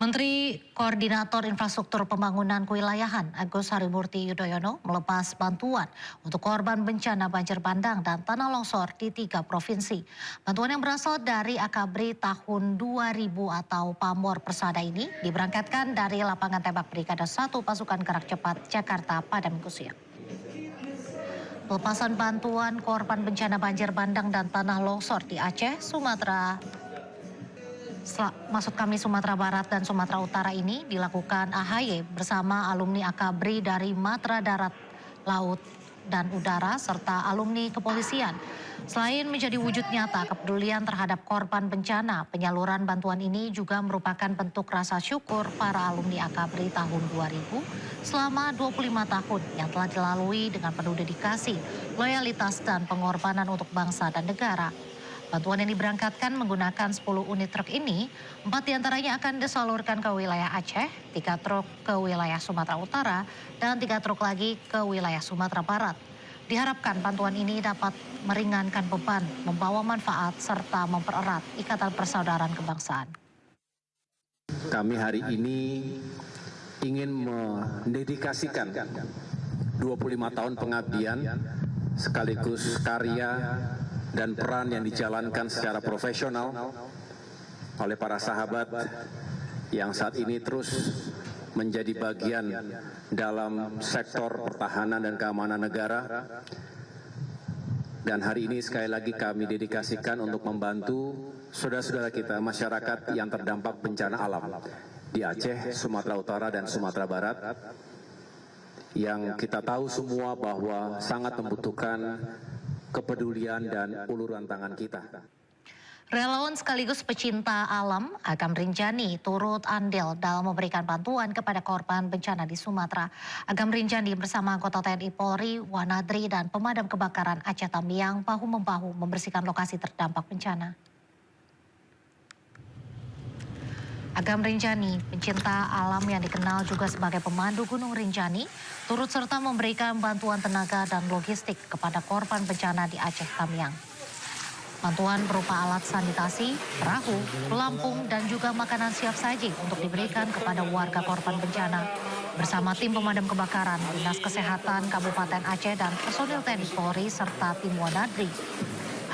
Menteri Koordinator Infrastruktur Pembangunan Kewilayahan Agus Harimurti Yudhoyono melepas bantuan untuk korban bencana banjir bandang dan tanah longsor di 3 provinsi. Bantuan yang berasal dari Akabri tahun 2000 atau Pamor Persada ini diberangkatkan dari lapangan tembak Brigade 1 Pasukan Gerak Cepat Jakarta pada Minggu siang. Pelepasan bantuan korban bencana banjir bandang dan tanah longsor di Aceh, Sumatera Barat dan Sumatera Utara ini dilakukan AHY bersama alumni Akabri dari Matra Darat, Laut, dan Udara serta alumni kepolisian. Selain menjadi wujud nyata kepedulian terhadap korban bencana, penyaluran bantuan ini juga merupakan bentuk rasa syukur para alumni Akabri tahun 2000 selama 25 tahun yang telah dilalui dengan penuh dedikasi, loyalitas, dan pengorbanan untuk bangsa dan negara. Bantuan yang diberangkatkan menggunakan 10 unit truk ini, 4 diantaranya akan disalurkan ke wilayah Aceh, 3 truk ke wilayah Sumatera Utara, dan 3 truk lagi ke wilayah Sumatera Barat. Diharapkan bantuan ini dapat meringankan beban, membawa manfaat, serta mempererat ikatan persaudaraan kebangsaan. Kami hari ini ingin mendedikasikan 25 tahun pengabdian sekaligus karya dan peran yang dijalankan secara profesional oleh para sahabat yang saat ini terus menjadi bagian dalam sektor pertahanan dan keamanan negara. Dan hari ini sekali lagi kami dedikasikan untuk membantu saudara-saudara kita masyarakat yang terdampak bencana alam di Aceh, Sumatera Utara, dan Sumatera Barat, yang kita tahu semua bahwa sangat membutuhkan kepedulian dan uluran tangan kita. Relawan sekaligus pecinta alam Agam Rinjani turut andil dalam memberikan bantuan kepada korban bencana di Sumatera. Agam Rinjani bersama anggota TNI Polri, Wanadri, dan pemadam kebakaran Aceh Tamiang bahu-membahu membersihkan lokasi terdampak bencana. Agam Rinjani, pencinta alam yang dikenal juga sebagai pemandu Gunung Rinjani, turut serta memberikan bantuan tenaga dan logistik kepada korban bencana di Aceh Tamiang. Bantuan berupa alat sanitasi, perahu, pelampung, dan juga makanan siap saji untuk diberikan kepada warga korban bencana. Bersama tim pemadam kebakaran, Dinas Kesehatan Kabupaten Aceh, dan personil TNI Polri serta tim Wanadri,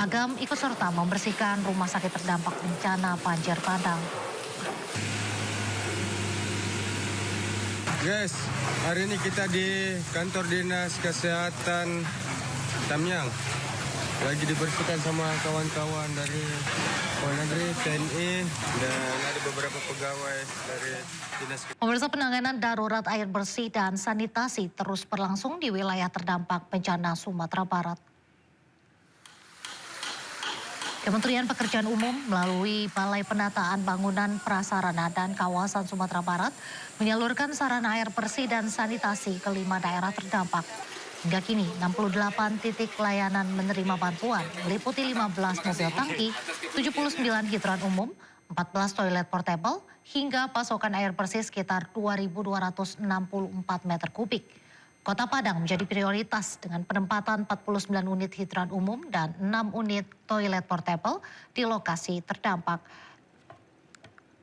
Agam ikut serta membersihkan rumah sakit terdampak bencana banjir bandang. Guys, hari ini kita di kantor Dinas Kesehatan Tamiang. Lagi dibersihkan sama kawan-kawan dari Wanadri, TNI, dan ada beberapa pegawai dari Dinas Kesehatan. Pemirsa, penanganan darurat air bersih dan sanitasi terus berlangsung di wilayah terdampak bencana Sumatera Barat. Kementerian Pekerjaan Umum melalui Balai Penataan Bangunan Prasarana dan Kawasan Sumatera Barat menyalurkan sarana air bersih dan sanitasi ke 5 daerah terdampak. Hingga kini 68 titik layanan menerima bantuan meliputi 15 mobil tangki, 79 hidran umum, 14 toilet portable, hingga pasokan air bersih sekitar 2.264 meter kubik. Kota Padang menjadi prioritas dengan penempatan 49 unit hidran umum dan 6 unit toilet portable di lokasi terdampak.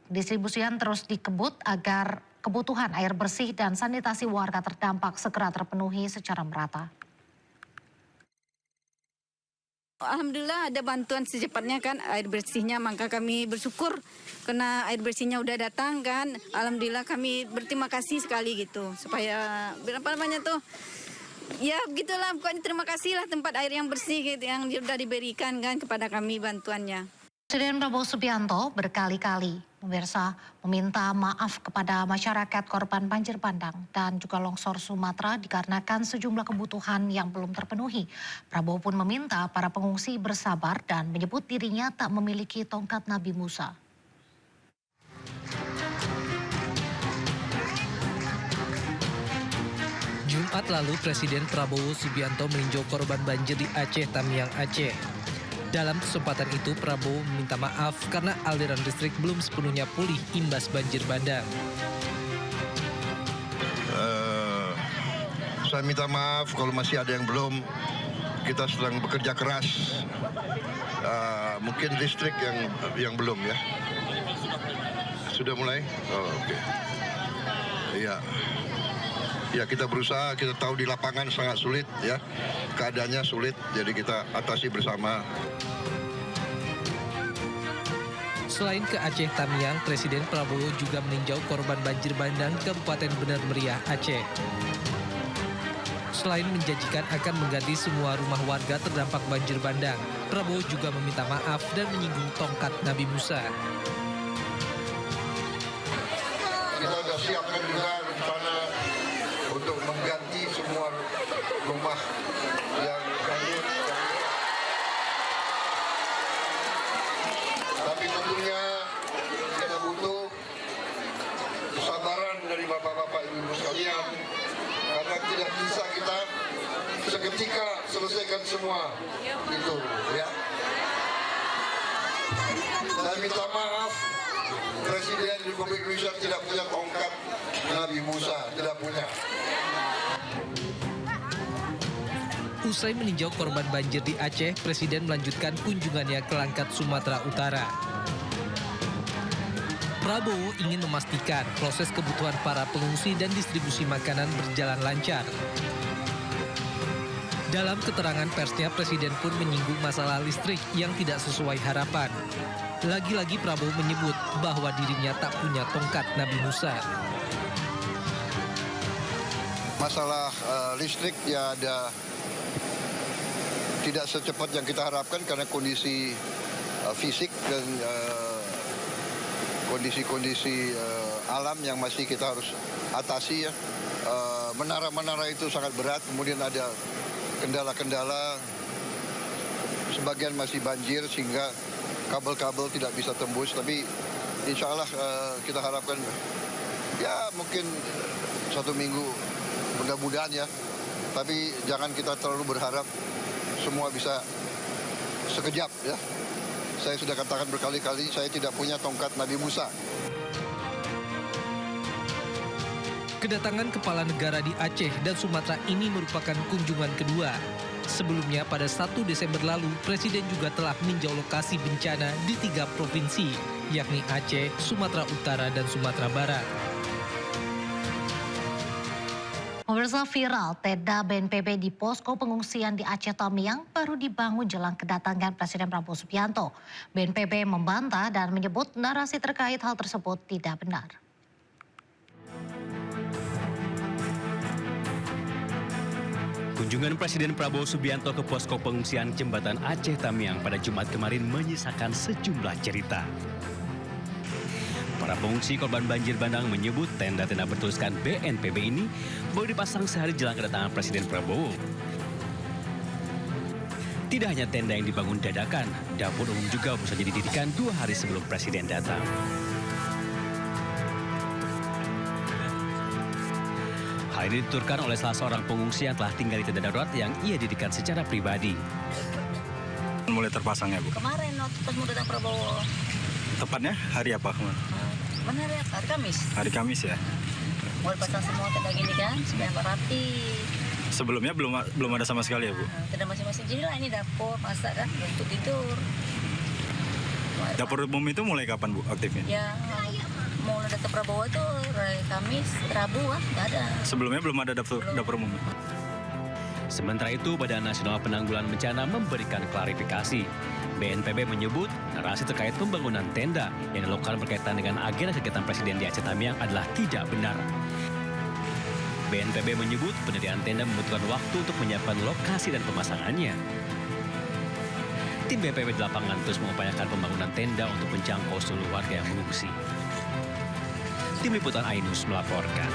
Distribusian terus dikebut agar kebutuhan air bersih dan sanitasi warga terdampak segera terpenuhi secara merata. Alhamdulillah ada bantuan secepatnya kan air bersihnya, maka kami bersyukur karena air bersihnya udah datang kan. Alhamdulillah kami berterima kasih sekali gitu supaya apa namanya tuh ya gitulah, pokoknya terima kasih lah tempat air yang bersih gitu yang sudah diberikan kan kepada kami bantuannya. Presiden Prabowo Subianto berkali-kali meminta maaf kepada masyarakat korban banjir bandang dan juga longsor Sumatera dikarenakan sejumlah kebutuhan yang belum terpenuhi. Prabowo pun meminta para pengungsi bersabar dan menyebut dirinya tak memiliki tongkat Nabi Musa. Jumat lalu Presiden Prabowo Subianto meninjau korban banjir di Aceh Tamiang, Aceh. Dalam kesempatan itu, Prabowo meminta maaf karena aliran listrik belum sepenuhnya pulih imbas banjir bandang. Saya minta maaf kalau masih ada yang belum. Kita sedang bekerja keras. Mungkin listrik yang belum ya. Sudah mulai? Oh, oke. Iya. Ya, kita berusaha, kita tahu di lapangan sangat sulit ya. Keadaannya sulit, jadi kita atasi bersama. Selain ke Aceh Tamiang, Presiden Prabowo juga meninjau korban banjir bandang Kabupaten Benar Meriah, Aceh. Selain menjanjikan akan mengganti semua rumah warga terdampak banjir bandang, Prabowo juga meminta maaf dan menyinggung tongkat Nabi Musa. Kita sudah siapkan juga rencana untuk mengganti semua rumah yang hanyut. Tapi tentunya kita butuh kesabaran dari bapak-bapak ibu-ibu sekalian, karena tidak bisa kita seketika selesaikan semua itu, ya. Saya minta maaf, Presiden Republik Indonesia tidak punya tongkat Nabi Musa, tidak punya. Usai meninjau korban banjir di Aceh, Presiden melanjutkan kunjungannya ke Langkat, Sumatera Utara. Prabowo ingin memastikan proses kebutuhan para pengungsi dan distribusi makanan berjalan lancar. Dalam keterangan persnya, Presiden pun menyinggung masalah listrik yang tidak sesuai harapan. Lagi-lagi Prabowo menyebut bahwa dirinya tak punya tongkat Nabi Musa. Masalah listrik ya ada tidak secepat yang kita harapkan karena kondisi fisik dan kondisi-kondisi alam yang masih kita harus atasi ya. Menara-menara itu sangat berat, kemudian ada kendala-kendala, sebagian masih banjir sehingga kabel-kabel tidak bisa tembus, tapi insya Allah kita harapkan ya mungkin 1 minggu mudah-mudahan ya, tapi jangan kita terlalu berharap semua bisa sekejap ya. Saya sudah katakan berkali-kali, saya tidak punya tongkat Nabi Musa. Kedatangan kepala negara di Aceh dan Sumatera ini merupakan kunjungan kedua. Sebelumnya pada 1 Desember lalu, Presiden juga telah meninjau lokasi bencana di 3 provinsi, yakni Aceh, Sumatera Utara, dan Sumatera Barat. Pemirsa, viral tenda BNPB di posko pengungsian di Aceh Tamiang baru dibangun jelang kedatangan Presiden Prabowo Subianto. BNPB membantah dan menyebut narasi terkait hal tersebut tidak benar. Kunjungan Presiden Prabowo Subianto ke posko pengungsian Jembatan Aceh Tamiang pada Jumat kemarin menyisakan sejumlah cerita. Para pengungsi korban banjir bandang menyebut tenda-tenda bertuliskan BNPB ini baru dipasang sehari jelang kedatangan Presiden Prabowo. Tidak hanya tenda yang dibangun dadakan, dapur umum juga baru saja didirikan 2 hari sebelum Presiden datang. Hal ini dituturkan oleh salah seorang pengungsi yang telah tinggal di tenda darurat yang ia dirikan secara pribadi. Mulai terpasangnya, Bu? Kemarin waktu pas mau datang Prabowo. Tepatnya hari apa kemarin? Mana hari Kamis. Hari Kamis ya? Mau pasang semua tenda gini kan, supaya rapi. Sebelumnya belum ada sama sekali ya, Bu? Tenda masing-masing jadi lah, ini dapur, masak kan, untuk tidur. Dapur umum itu mulai kapan, Bu, aktifnya? Ya, mau datang Prabowo tuh hari Kamis, Rabu kan, nggak ada. Sebelumnya belum ada dapur umum? Sementara itu, Badan Nasional Penanggulangan Bencana memberikan klarifikasi. BNPB menyebut narasi terkait pembangunan tenda yang dilakukan berkaitan dengan agenda kegiatan Presiden di Aceh Tamiang adalah tidak benar. BNPB menyebut pendirian tenda membutuhkan waktu untuk menyiapkan lokasi dan pemasangannya. Tim BNPB di lapangan terus mengupayakan pembangunan tenda untuk menjangkau seluruh warga yang mengungsi. Tim Liputan Ainus melaporkan.